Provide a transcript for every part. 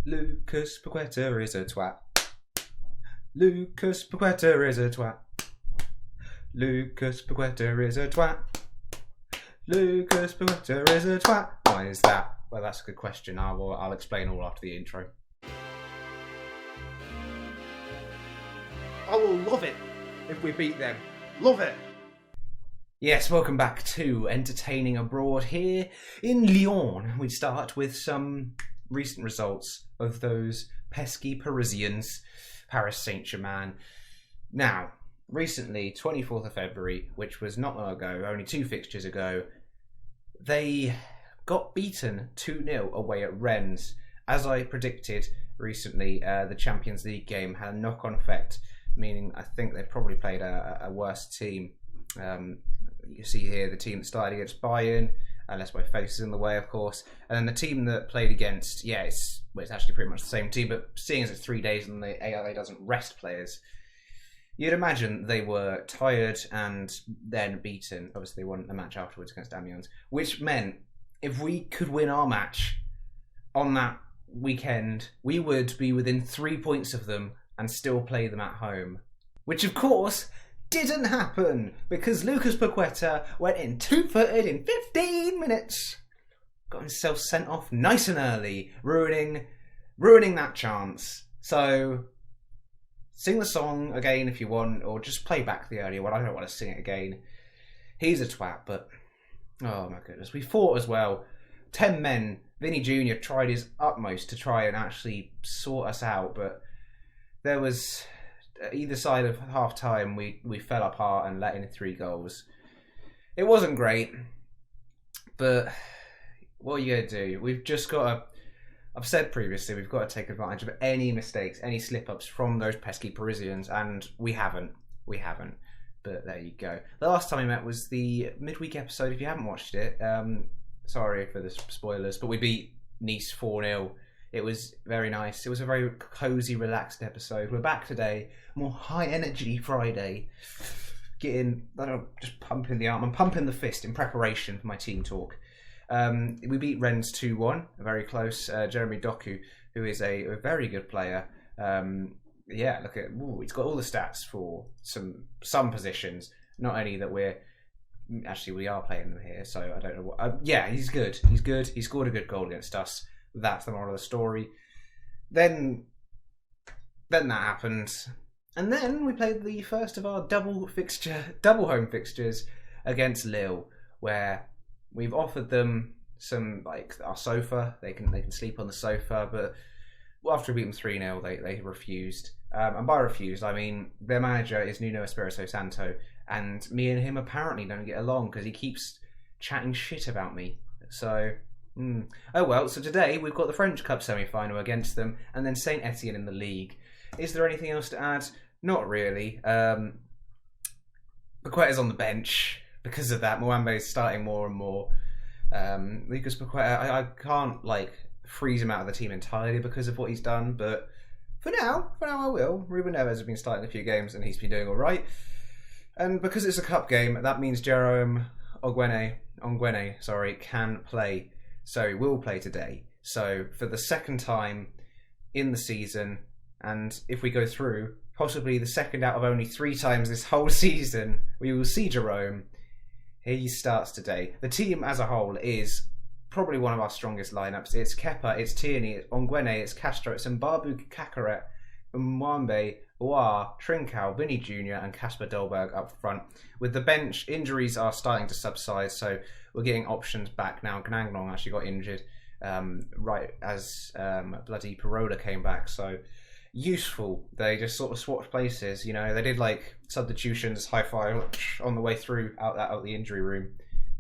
Lucas Paqueta is a twat. Lucas Paqueta is a twat. Lucas Paqueta is a twat. Lucas Paqueta is a twat. Why is that? Well, that's a good question. I'll explain all after the intro. I will love it if we beat them. Love it. Yes, welcome back to Entertaining Abroad here in Lyon. We start with some recent results of those pesky Parisians, Paris Saint-Germain. Now, recently, 24th of February, which was not long ago, only 2 fixtures ago, they got beaten 2-0 away at Rennes. As I predicted recently, the Champions League game had a knock-on effect, meaning I think they probably played a worse team. You see here the team that started against Bayern, unless my face is in the way, of course. And then the team that played against, it's actually pretty much the same team, but seeing as it's 3 days and the AI doesn't rest players, you'd imagine they were tired and then beaten. Obviously, they won a match afterwards against Amiens, which meant if we could win our match on that weekend, we would be within 3 points of them and still play them at home. Which, of course, didn't happen because Lucas Paqueta went in 2-footed in 15 minutes. Got himself sent off nice and early, ruining that chance. So, sing the song again if you want, or just play back the earlier one. I don't want to sing it again. He's a twat, but oh my goodness. We fought as well. 10 men. Vinny Jr. tried his utmost to try and actually sort us out, but there was either side of half time we fell apart and let in 3 goals. It wasn't great, but what are you going to do? We've just got to, I've said previously, we've got to take advantage of any mistakes, any slip-ups from those pesky Parisians, and we haven't. But there you go. The last time we met was the midweek episode. If you haven't watched it, sorry for the spoilers, but we beat Nice 4-0. It was very nice. It was a very cosy, relaxed episode. We're back today. More high-energy Friday. Just pumping the arm. I'm pumping the fist in preparation for my team talk. We beat Rennes 2-1. Very close. Jeremy Doku, who is a very good player. Look at... he's got all the stats for some positions. Not only that we are playing them here, so I don't know what... he's good. He's good. He scored a good goal against us. That's the moral of the story. Then that happened. And then we played the first of our double home fixtures against Lille, where we've offered them some, like, our sofa. They can sleep on the sofa, but after we beat them 3-0, they refused. And by refused, I mean their manager is Nuno Espirito Santo, and me and him apparently don't get along because he keeps chatting shit about me. So... Oh well, so today we've got the French Cup semi-final against them, and then Saint-Etienne in the league. Is there anything else to add? Not really. Paqueta's on the bench because of that. Mwambe is starting more and more. Lucas Paqueta, I can't freeze him out of the team entirely because of what he's done, but for now I will. Ruben Neves has been starting a few games and he's been doing all right. And because it's a cup game, that means Jerome Ongwene, can play. So he will play today. So for the second time in the season, and if we go through, possibly the second out of only 3 times this whole season, we will see Jerome. He starts today. The team as a whole is probably one of our strongest lineups. It's Kepa, it's Tierney, it's Ongwene, it's Castro, it's Mbabu Kakaret, Mwambe, Oar, Trincao, Vinny Jr. and Kasper Dolberg up front. With the bench, injuries are starting to subside, so we're getting options back now. Gnanglong actually got injured right as bloody Parola came back, so useful. They just sort of swapped places, they did substitutions, high-five on the way through out the injury room.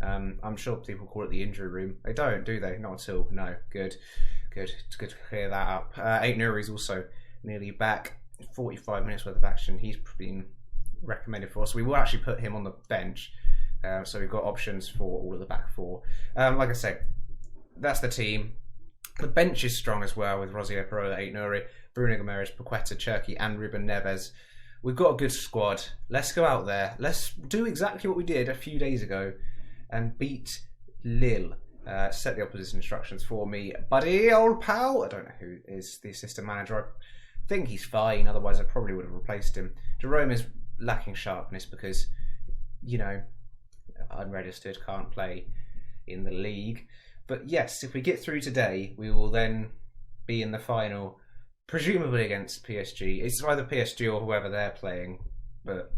I'm sure people call it the injury room. They don't, do they? Not at all. No, good. It's good to clear that up. Ait Nouri's also nearly back. 45 minutes worth of action. He's been recommended for us. So we will actually put him on the bench. So we've got options for all of the back 4. Like I say, that's the team. The bench is strong as well with Rosier, Parola, Ait Nouri, Bruno Gomes, Paqueta, Cherki and Ruben Neves. We've got a good squad. Let's go out there. Let's do exactly what we did a few days ago and beat Lille. set the opposition instructions for me. Buddy, old pal. I don't know who is the assistant manager. I think he's fine, otherwise I probably would have replaced him. Jerome is lacking sharpness because, unregistered, can't play in the league. But yes, if we get through today, we will then be in the final, presumably against PSG. It's either PSG or whoever they're playing, but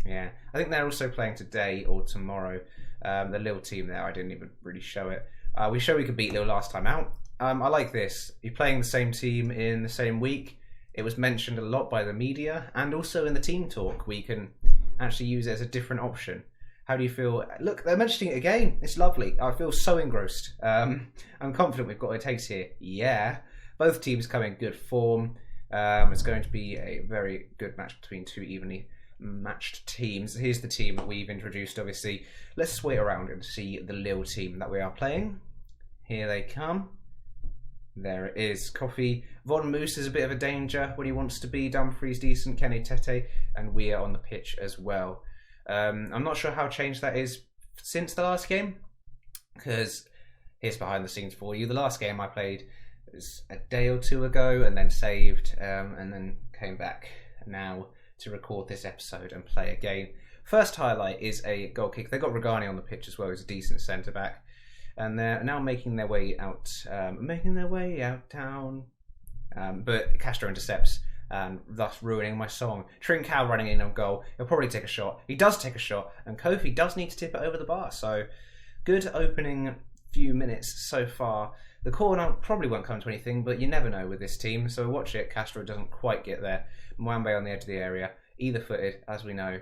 yeah. I think they're also playing today or tomorrow. The Lille team there, I didn't even really show it. We showed we could beat Lille last time out. I like this. You're playing the same team in the same week. It was mentioned a lot by the media, and also in the team talk, we can actually use it as a different option. How do you feel? Look, they're mentioning it again. It's lovely. I feel so engrossed. I'm confident we've got what it takes here. Yeah. Both teams come in good form. It's going to be a very good match between two evenly matched teams. Here's the team that we've introduced, obviously. Let's wait around and see the Lille team that we are playing. Here they come. There it is. Coffee. Von Moose is a bit of a danger when he wants to be. Dumfries decent. Kenny Tete. And we are on the pitch as well. I'm not sure how changed that is since the last game, because here's behind the scenes for you. The last game I played was a day or two ago, and then saved, and then came back now to record this episode and play again. First highlight is a goal kick. They got Regani on the pitch as well. He's a decent centre back, and they're now making their way out town. But Castro intercepts, and thus ruining my song. Trincao running in on goal. He'll probably take a shot. He does take a shot, and Kofi does need to tip it over the bar. So, good opening few minutes so far. The corner probably won't come to anything, but you never know with this team. So watch it. Castro doesn't quite get there. Mwambe on the edge of the area, either-footed, as we know.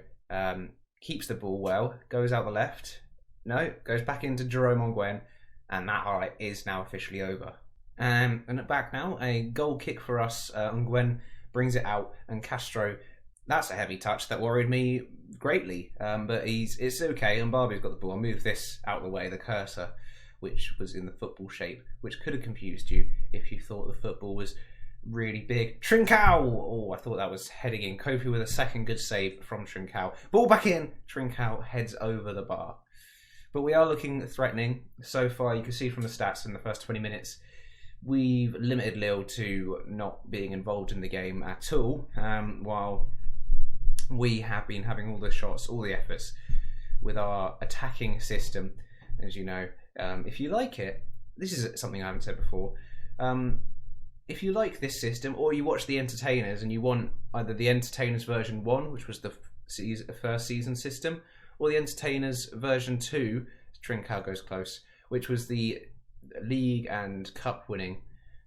Keeps the ball well. Goes out the left. No, goes back into Jerome Ongwen, and that highlight is now officially over. And back now, a goal kick for us. Ongwen brings it out, and Castro, that's a heavy touch that worried me greatly, but it's okay, and Barbie's got the ball. I'll move this out of the way, the cursor, which was in the football shape, which could have confused you if you thought the football was really big. Trincao! Oh, I thought that was heading in. Kofi with a second good save from Trincao. Ball back in! Trincao heads over the bar. But we are looking threatening. So far, you can see from the stats in the first 20 minutes, we've limited Lille to not being involved in the game at all, while we have been having all the shots, all the efforts with our attacking system. As you know, if you like it, this is something I haven't said before, if you like this system, or you watch The Entertainers and you want either The Entertainers version 1, which was the first season system, or The Entertainers version 2, Trincao goes close, which was the league and cup winning,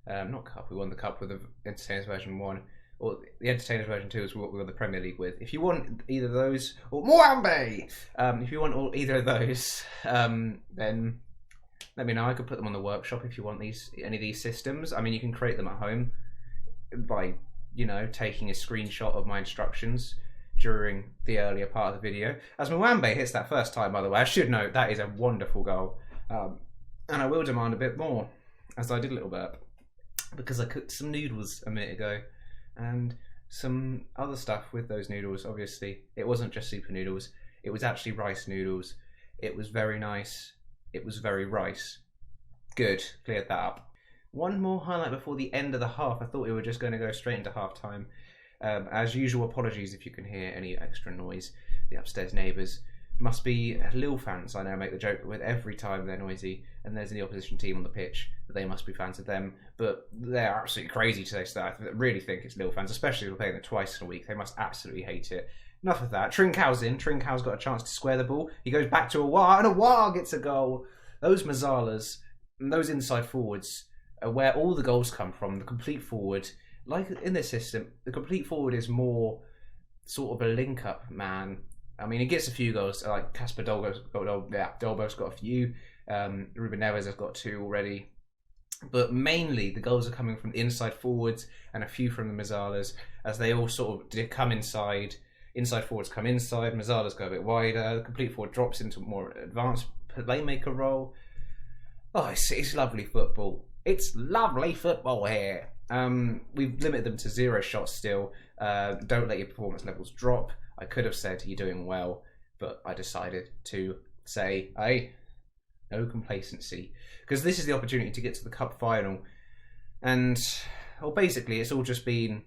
not cup, we won the cup with the Entertainers version 1, or the Entertainers version 2 is what we won the Premier League with. If you want either of those, or Mwambe, if you want either of those, then let me know. I could put them on the workshop if you want any of these systems. I mean, you can create them at home by, taking a screenshot of my instructions during the earlier part of the video. As Mwambe hits that first time, by the way, I should note that is a wonderful goal. And I will demand a bit more, as I did a little burp, because I cooked some noodles a minute ago, and some other stuff with those noodles, obviously. It wasn't just super noodles, it was actually rice noodles. It was very nice. It was very rice. Good, cleared that up. One more highlight before the end of the half. I thought we were just going to go straight into half time. As usual, apologies if you can hear any extra noise. The upstairs neighbours must be Lille fans. I know I make the joke with every time they're noisy and there's the opposition team on the pitch that they must be fans of them, but they're absolutely crazy to say that. I really think it's Lille fans, especially if we're playing it twice in a week. They must absolutely hate it. Enough of that. Trincao's in. Trincao's got a chance to square the ball. He goes back to Awar, and Awar gets a goal. Those Mazzalas and those inside forwards are where all the goals come from. The complete forward, like in this system, the complete forward is more sort of a link-up man. I mean, he gets a few goals, like Casper Dolbo's got a few. Ruben Neves has got 2 already. But mainly, the goals are coming from the inside forwards and a few from the Mazzalas, as they all sort of come inside. Inside forwards come inside, Mazzalas go a bit wider, the complete forward drops into a more advanced playmaker role. Oh, it's lovely football. It's lovely football here. We've limited them to 0 shots still. Don't let your performance levels drop. I could have said you're doing well, but I decided to say, hey, no complacency, because this is the opportunity to get to the cup final, and well, basically it's all just been,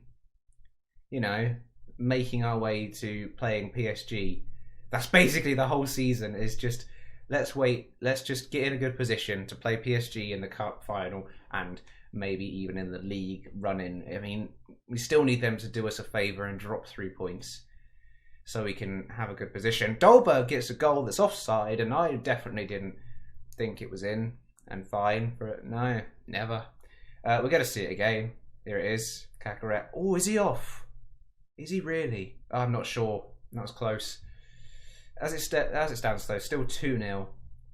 you know, making our way to playing PSG. That's basically the whole season, is just let's just get in a good position to play PSG in the cup final and maybe even in the league run-in. I mean, we still need them to do us a favour and drop 3 points so we can have a good position. Dolberg gets a goal that's offside, and I definitely didn't think it was in, and fine for it. No, never. We're going to see it again. Here it is. Cacaret. Oh, is he off? Is he really? I'm not sure. That was close. As it stands, though, still 2-0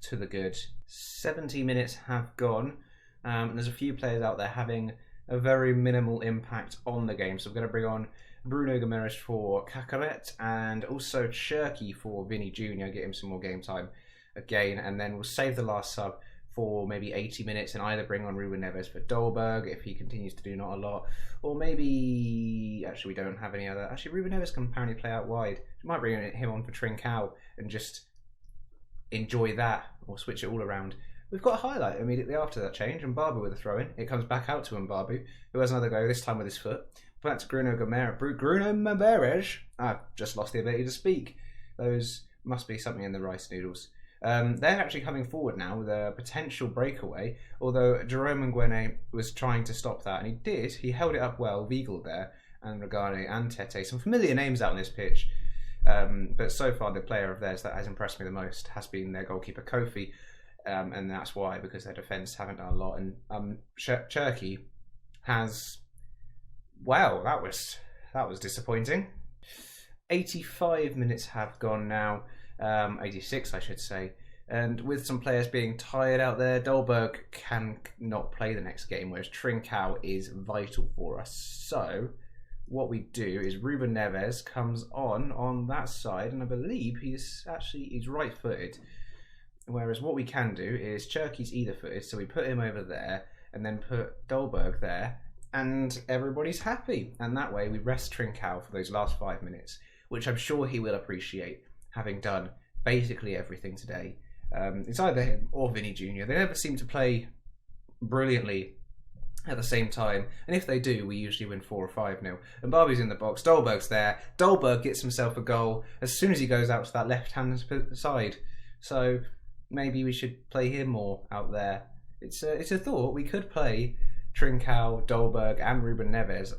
to the good. 70 minutes have gone. And there's a few players out there having a very minimal impact on the game. So we're going to bring on Bruno Gomes for Cacaret and also Cherky for Vinny Jr. Get him some more game time again. And then we'll save the last sub for maybe 80 minutes and either bring on Ruben Neves for Dolberg if he continues to do not a lot. Or maybe... Actually, we don't have any other... Actually, Ruben Neves can apparently play out wide. We might bring him on for Trincao and just enjoy that, or switch it all around. We've got a highlight immediately after that change, and Mbabu with a throw-in. It comes back out to Mbabu, who has another go, this time with his foot. Back to Bruno Gomes. I've just lost the ability to speak. Those must be something in the rice noodles. They're actually coming forward now with a potential breakaway, although Jerome Nguene was trying to stop that, and he did. He held it up well, Weigl there, and Regane and Tete. Some familiar names out on this pitch. But so far, the player of theirs that has impressed me the most has been their goalkeeper, Kofi. And that's why, because their defence haven't done a lot. And Cherky has... Wow, that was disappointing. 85 minutes have gone now. 86, I should say. And with some players being tired out there, Dolberg can not play the next game, whereas Trincao is vital for us. So what we do is Ruben Neves comes on that side, and I believe he's right-footed. Whereas what we can do is Cherky's either-footed, so we put him over there and then put Dolberg there, and everybody's happy. And that way we rest Trincao for those last 5 minutes, which I'm sure he will appreciate, having done basically everything today. It's either him or Vinny Jr. They never seem to play brilliantly at the same time, and if they do, we usually win 4 or 5-0. And Barbie's in the box, Dolberg's there. Dolberg gets himself a goal as soon as he goes out to that left-hand side. So maybe we should play him more out there. It's a thought. We could play Trincao, Dolberg and Ruben Neves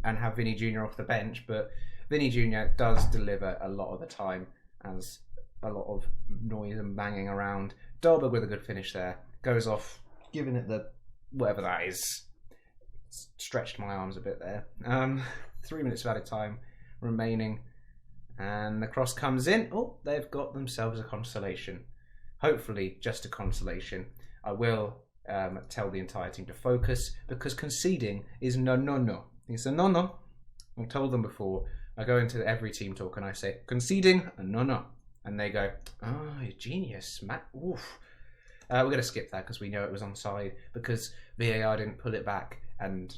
and have Vinny Jr. off the bench, but Vinny Jr. does deliver a lot of the time, as a lot of noise and banging around. Dolberg with a good finish there. Goes off, giving it the... whatever that is. Stretched my arms a bit there. 3 minutes of added time remaining. And the cross comes in. Oh, they've got themselves a consolation. Hopefully just a consolation. I will tell the entire team to focus, because conceding is no. It's a no. I've told them before. I go into every team talk and I say, conceding, no. And they go, oh, you're genius, Matt. Oof. We're going to skip that because we know it was onside, because VAR didn't pull it back. And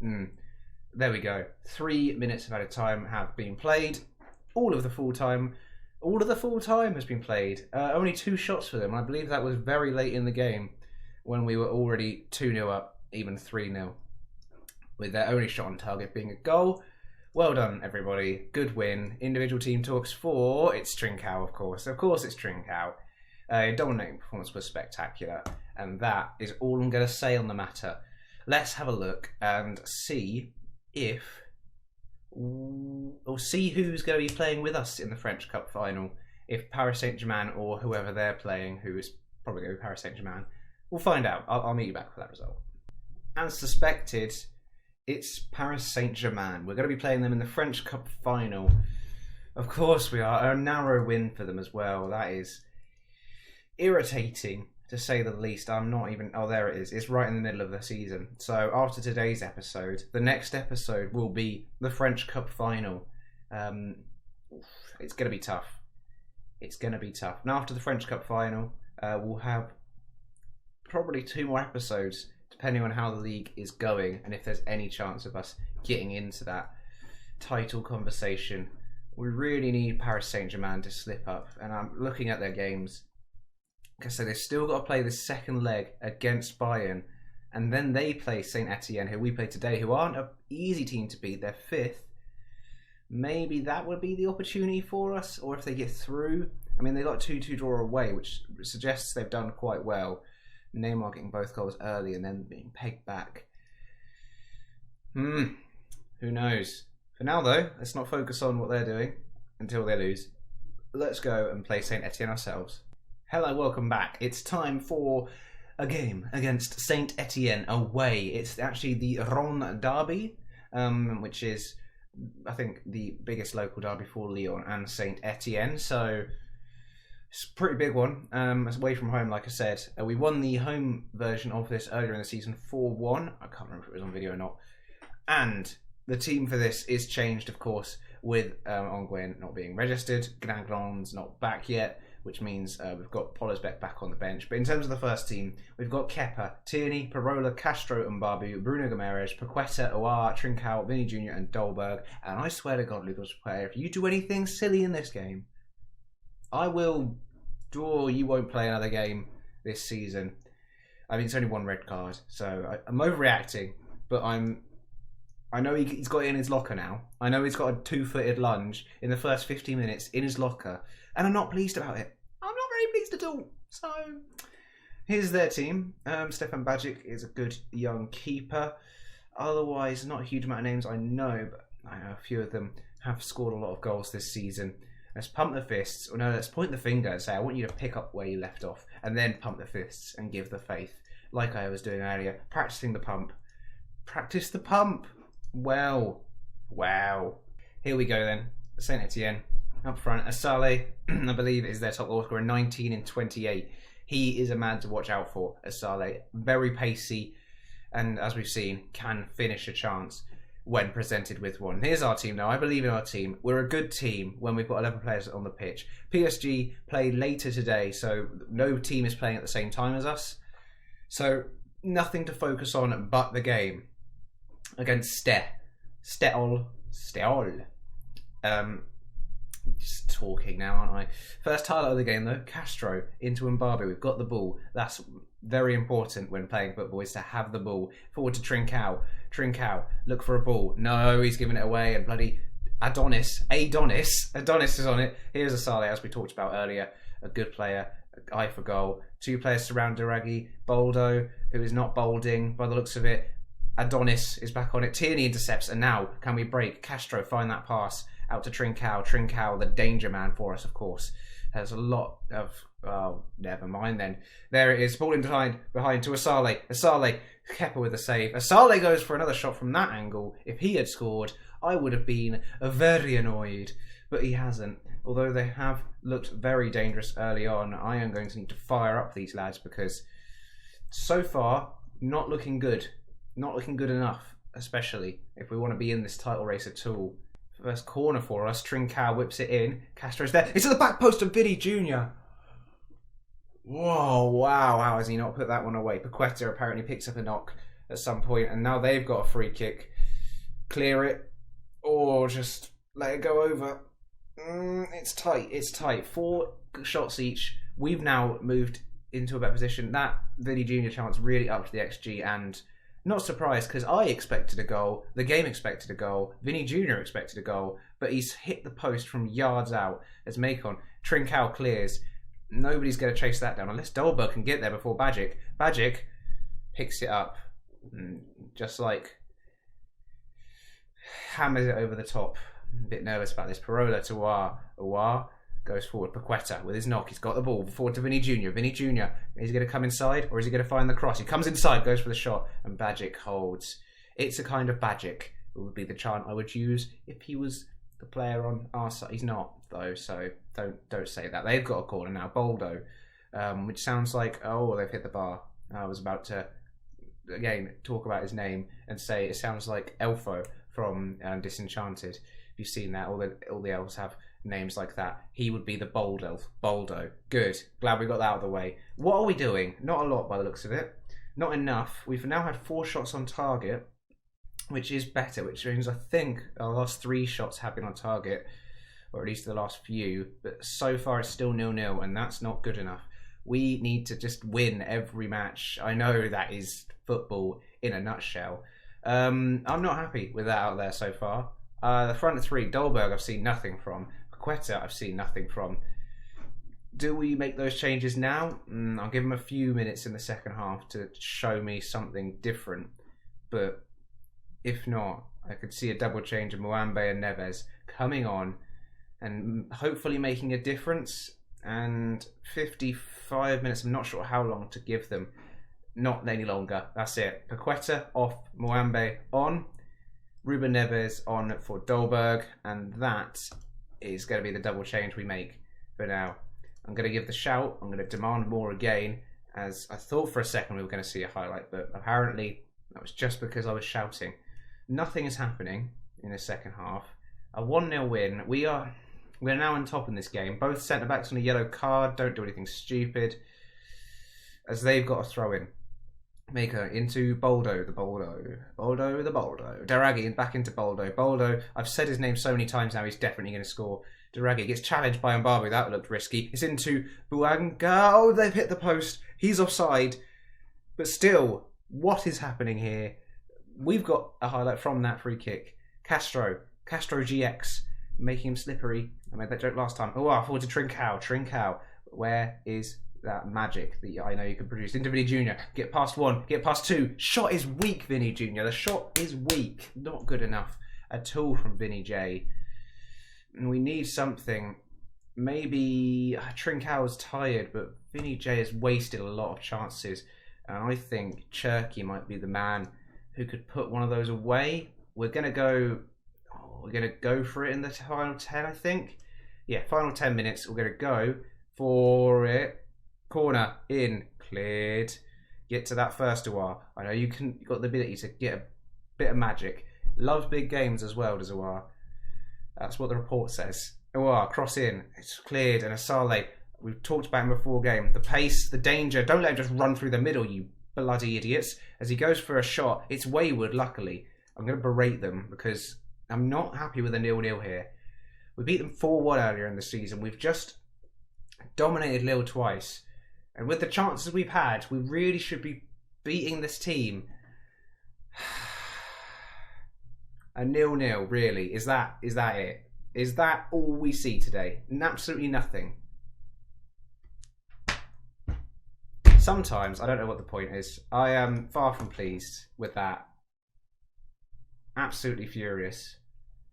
there we go. 3 minutes of added time have been played. All of the full time has been played. Only 2 shots for them. I believe that was very late in the game when we were already 2-0 up, even 3-0. With their only shot on target being a goal. Well done, everybody. Good win. Individual team talks for... It's Trincao, of course. Of course it's Trincao. Dominating performance was spectacular. And that is all I'm going to say on the matter. Let's have a look and see if... or see who's going to be playing with us in the French Cup final. If Paris Saint-Germain or whoever they're playing, who is probably going to be Paris Saint-Germain. We'll find out. I'll meet you back for that result. As suspected, it's Paris Saint-Germain. We're going to be playing them in the French Cup final. Of course we are. A narrow win for them as well. That is irritating, to say the least. I'm not even... Oh, there it is. It's right in the middle of the season. So after today's episode, the next episode will be the French Cup final. It's going to be tough. It's going to be tough. And after the French Cup final, we'll have probably 2 more episodes, depending on how the league is going and if there's any chance of us getting into that title conversation. We really need Paris Saint-Germain to slip up. And I'm looking at their games. So they've still got to play the second leg against Bayern, and then they play Saint-Etienne, who we play today, who aren't an easy team to beat. They're 5th. Maybe that would be the opportunity for us, or if they get through. I mean, they got 2-2 draw away, which suggests they've done quite well. Neymar getting both goals early and then being pegged back. Who knows? For now, though, let's not focus on what they're doing until they lose. Let's go and play Saint-Etienne ourselves. Hello, welcome back. It's time for a game against Saint-Etienne away. It's actually the Rhône derby, which is, I think, the biggest local derby for Lyon and Saint-Etienne. So it's a pretty big one. It's away from home, like I said. We won the home version of this earlier in the season 4-1. I can't remember if it was on video or not. And the team for this is changed, of course, with Nguyen not being registered. Granglon's not back yet, which means we've got Pollersbeck back on the bench. But in terms of the first team, we've got Kepa, Tierney, Parola, Castro, Mbabu, Bruno Guimaraes, Paqueta, Aouar, Trincao, Vinny Jr. and Dolberg. And I swear to God, Lucas Player, if you do anything silly in this game, I will draw. You won't play another game this season. I mean, it's only one red card, so I'm overreacting, but I know he's got it in his locker now. I know he's got a 2-footed lunge in the first 15 minutes in his locker, and I'm not pleased about it. I'm not very pleased at all. So, here's their team. Stefan Bajic is a good young keeper. Otherwise, not a huge amount of names I know, but I know a few of them have scored a lot of goals this season. Let's pump the fists. Or no, let's point the finger and say, I want you to pick up where you left off, and then pump the fists and give the faith, like I was doing earlier. Practicing the pump. Practice the pump. Well, wow. Here we go then. Saint-Etienne up front. Asale, I believe, is their top goal scorer, 19 in 28. He is a man to watch out for, Asale. Very pacey, and as we've seen, can finish a chance when presented with one. Here's our team now. I believe in our team. We're a good team when we've got 11 players on the pitch. PSG play later today, so no team is playing at the same time as us. So nothing to focus on but the game against Steaua. Just talking now, aren't I? First highlight of the game though, Castro into Mbabu. We've got the ball. That's very important when playing football, is to have the ball. Forward to Trincao. Trincao, look for a ball. No, he's giving it away, and bloody Adonis is on it. Here's Asale, as we talked about earlier. A good player, eye for goal. 2 players surround Duragi. Boldo, who is not bolding by the looks of it. Adonis is back on it. Tierney intercepts, and now can we break? Castro find that pass out to Trincao. Trincao, the danger man for us, of course. There's a lot of... Oh, never mind then. There it is. Ball in behind to Asale. Asale, Kepa with a save. Asale goes for another shot from that angle. If he had scored, I would have been very annoyed. But he hasn't. Although they have looked very dangerous early on, I am going to need to fire up these lads because so far, not looking good. Not looking good enough, especially if we want to be in this title race at all. First corner for us. Trincao whips it in. Castro's there. It's at the back post of Vinny Jr. Whoa, wow. How has he not put that one away? Paqueta apparently picks up a knock at some point, and now they've got a free kick. Clear it, or just let it go over. It's tight. 4 shots each. We've now moved into a better position. That Vinny Jr. chance really upped the XG, and not surprised because I expected a goal, the game expected a goal, Vinny Jr. expected a goal, but he's hit the post from yards out as Macon. Trincao clears. Nobody's going to chase that down unless Dolberg can get there before Bajic. Bajic picks it up, just like hammers it over the top. A bit nervous about this. Parola to Aouar goes forward. Paqueta with his knock. He's got the ball forward to Vinny Jr. Vinny Jr. Is he going to come inside or is he going to find the cross? He comes inside, goes for the shot, and Bajic holds. It's a kind of Bajic. It would be the chant I would use if he was the player on our side. He's not though, so don't say that. They've got a corner now. Boldo, which sounds like they've hit the bar. I was about to again talk about his name and say it sounds like Elfo from Disenchanted. If you've seen that, all the elves have names like that. He would be the bold elf. Boldo. Good. Glad we got that out of the way. What are we doing? Not a lot by the looks of it. Not enough. We've now had 4 shots on target, which is better, which means I think our last 3 shots have been on target, or at least the last few, but so far it's still 0-0, and that's not good enough. We need to just win every match. I know that is football in a nutshell. I'm not happy with that out there so far. The front three, Dolberg, I've seen nothing from. Quetta, I've seen nothing from. Do we make those changes now? I'll give him a few minutes in the second half to show me something different. But if not, I could see a double change of Muambe and Neves coming on and hopefully making a difference. And 55 minutes, I'm not sure how long to give them. Not any longer. That's it. Paqueta off, Muambe on, Ruben Neves on for Dolberg, and that is going to be the double change we make for now. I'm going to give the shout. I'm going to demand more again, as I thought for a second we were going to see a highlight, but apparently that was just because I was shouting. Nothing is happening in the second half. A 1-0 win. We're now on top in this game. Both centre-backs on a yellow card. Don't do anything stupid, as they've got a throw-in. Maker into Boldo, the Boldo. Daragi back into Boldo. I've said his name so many times now, he's definitely going to score. Daragi gets challenged by Mbabu. That looked risky. It's into Buanga. Oh, they've hit the post. He's offside. But still, what is happening here? We've got a highlight from that free kick. Castro GX, making him slippery. I made that joke last time. Oh, I forward to Trincao. Where is that magic that I know you can produce? Into Vinny Jr. Get past one. Get past two. Shot is weak, Vinny Jr. The shot is weak. Not good enough at all from Vinny J. And we need something. Maybe Trincao's tired, but Vinny J has wasted a lot of chances. And I think Cherky might be the man who could put one of those away. We're going to go for it in the final 10, I think. Yeah, final 10 minutes. We're going to go for it. Corner, in, cleared. Get to that first Awar. I know you've got the ability to get a bit of magic. Loves big games as well, does Awar. That's what the report says. Awar, cross in. It's cleared. And Asale, we've talked about him before game. The pace, the danger. Don't let him just run through the middle, you bloody idiots. As he goes for a shot, it's wayward, luckily. I'm going to berate them because I'm not happy with a 0-0 here. We beat them 4-1 earlier in the season. We've just dominated Lille twice. And with the chances we've had, we really should be beating this team. A 0-0, really. Is that it? Is that all we see today? Absolutely nothing. Sometimes, I don't know what the point is. I am far from pleased with that. Absolutely furious.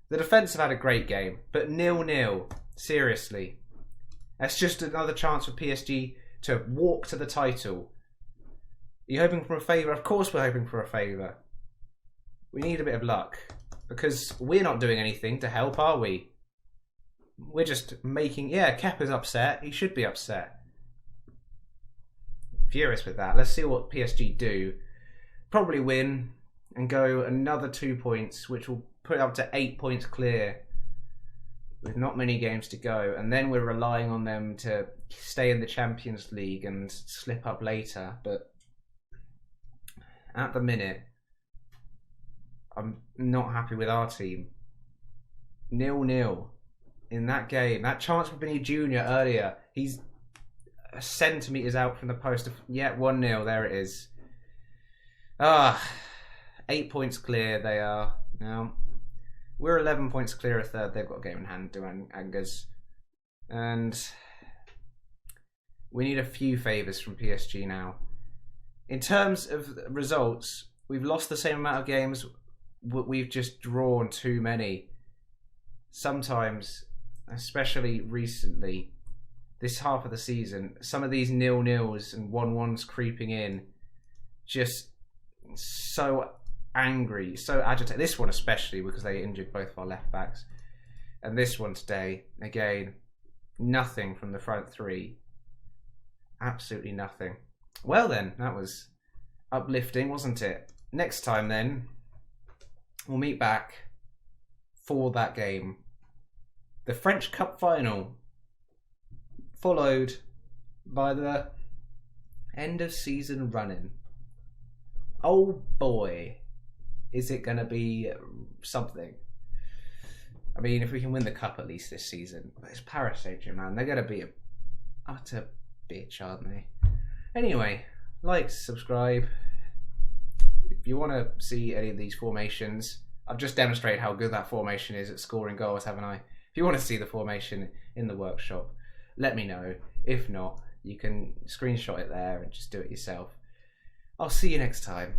The defence have had a great game, but 0-0. Seriously. That's just another chance for PSG to walk to the title. Are you hoping for a favour? Of course we're hoping for a favour. We need a bit of luck. Because we're not doing anything to help, are we? We're just making... Yeah, Kepa's upset. He should be upset. Furious with that. Let's see what PSG do. Probably win and go another 2 points, which will put it up to 8 points clear with not many games to go. And then we're relying on them to stay in the Champions League and slip up later. But at the minute, I'm not happy with our team. 0-0 in that game. That chance for Vinny Jr. earlier, he's centimetres out from the post. Yeah, 1-0, there it is. 8 points clear they are now. We're 11 points clear of third. They've got a game in hand, doing Angers. And we need a few favours from PSG now. In terms of results, we've lost the same amount of games. We've just drawn too many. Sometimes, especially recently, this half of the season, some of these 0-0s and 1-1s creeping in, just so angry, so agitated. This one especially, because they injured both of our left backs. And this one today, again, nothing from the front three. Absolutely nothing. Well then, that was uplifting, wasn't it? Next time then, we'll meet back for that game. The French Cup final, followed by the end of season running. Oh boy, is it going to be something. I mean, if we can win the cup at least this season, it's Paris Saint-Germain. They're going to be an utter bitch, aren't they? Anyway, like, subscribe. If you want to see any of these formations, I've just demonstrated how good that formation is at scoring goals, haven't I? If you want to see the formation in the workshop, let me know. If not, you can screenshot it there and just do it yourself. I'll see you next time.